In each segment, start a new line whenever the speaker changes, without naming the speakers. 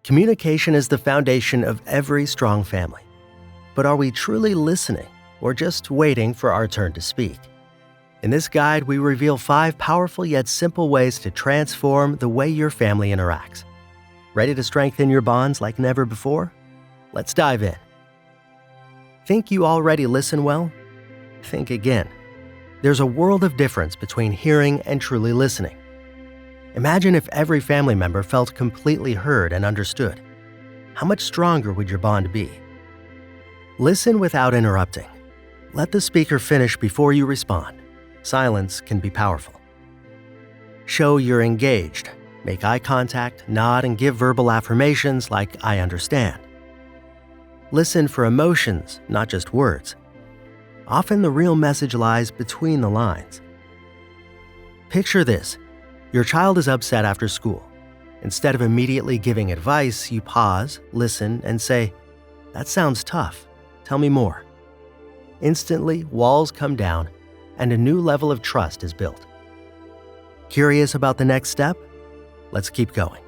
Communication is the foundation of every strong family. But are we truly listening or just waiting for our turn to speak? In this guide, we reveal 5 powerful yet simple ways to transform the way your family interacts. Ready to strengthen your bonds like never before? Let's dive in. Think you already listen well? Think again. There's a world of difference between hearing and truly listening. Imagine if every family member felt completely heard and understood. How much stronger would your bond be? Listen without interrupting. Let the speaker finish before you respond. Silence can be powerful. Show you're engaged. Make eye contact, nod, and give verbal affirmations like "I understand." Listen for emotions, not just words. Often the real message lies between the lines. Picture this. Your child is upset after school. Instead of immediately giving advice, you pause, listen, and say, "That sounds tough. Tell me more." Instantly, walls come down, and a new level of trust is built. Curious about the next step? Let's keep going.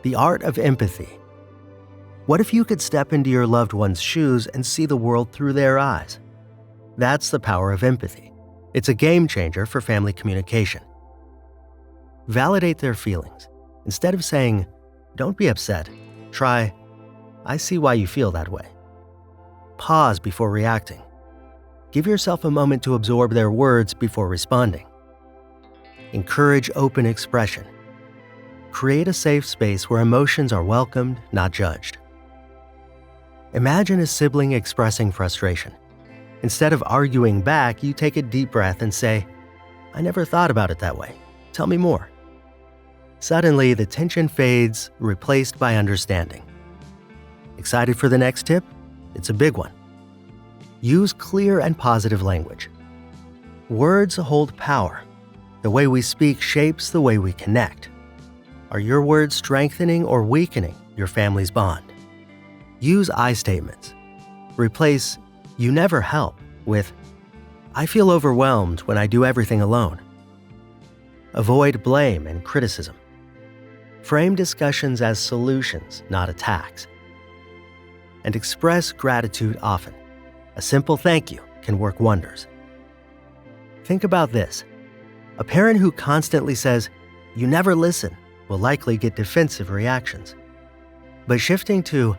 The art of empathy. What if you could step into your loved one's shoes and see the world through their eyes? That's the power of empathy. It's a game changer for family communication. Validate their feelings. Instead of saying, "Don't be upset," try, "I see why you feel that way." Pause before reacting. Give yourself a moment to absorb their words before responding. Encourage open expression. Create a safe space where emotions are welcomed, not judged. Imagine a sibling expressing frustration. Instead of arguing back, you take a deep breath and say, "I never thought about it that way. Tell me more." Suddenly, the tension fades, replaced by understanding. Excited for the next tip? It's a big one. Use clear and positive language. Words hold power. The way we speak shapes the way we connect. Are your words strengthening or weakening your family's bond? Use I statements. Replace "you never help" with "I feel overwhelmed when I do everything alone." Avoid blame and criticism. Frame discussions as solutions, not attacks. And express gratitude often. A simple thank you can work wonders. Think about this. A parent who constantly says, "You never listen," will likely get defensive reactions. But shifting to,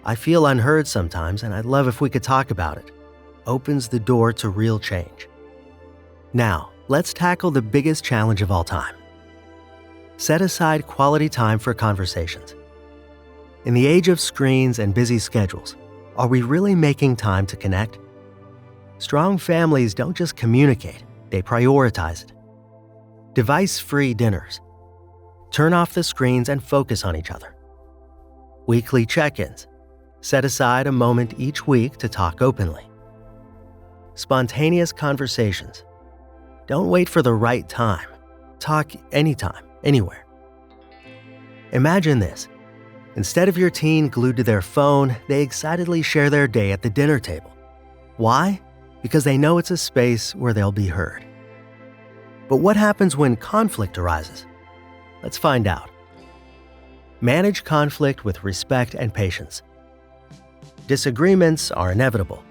"I feel unheard sometimes and I'd love if we could talk about it," opens the door to real change. Now, let's tackle the biggest challenge of all time. Set aside quality time for conversations. In the age of screens and busy schedules, are we really making time to connect? Strong families don't just communicate, they prioritize it. Device-free dinners. Turn off the screens and focus on each other. Weekly check-ins. Set aside a moment each week to talk openly. Spontaneous conversations. Don't wait for the right time. Talk anytime, anywhere. Imagine this. Instead of your teen glued to their phone, they excitedly share their day at the dinner table. Why? Because they know it's a space where they'll be heard. But what happens when conflict arises? Let's find out. Manage conflict with respect and patience. Disagreements are inevitable,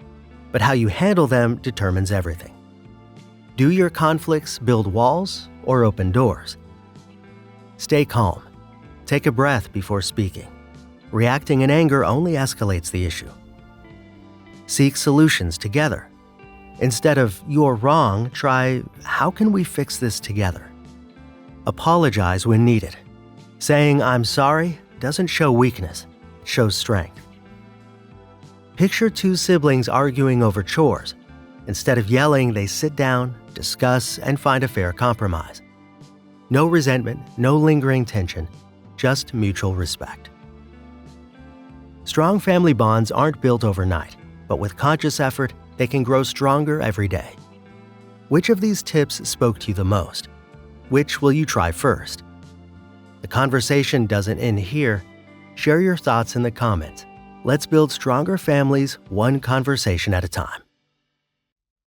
but how you handle them determines everything. Do your conflicts build walls or open doors? Stay calm. Take a breath before speaking. Reacting in anger only escalates the issue. Seek solutions together. Instead of "you're wrong," try "how can we fix this together?" Apologize when needed. Saying "I'm sorry" doesn't show weakness, it shows strength. Picture 2 siblings arguing over chores. Instead of yelling, they sit down, discuss, and find a fair compromise. No resentment, no lingering tension, just mutual respect. Strong family bonds aren't built overnight, but with conscious effort, they can grow stronger every day. Which of these tips spoke to you the most? Which will you try first? The conversation doesn't end here. Share your thoughts in the comments. Let's build stronger families, one conversation at a time.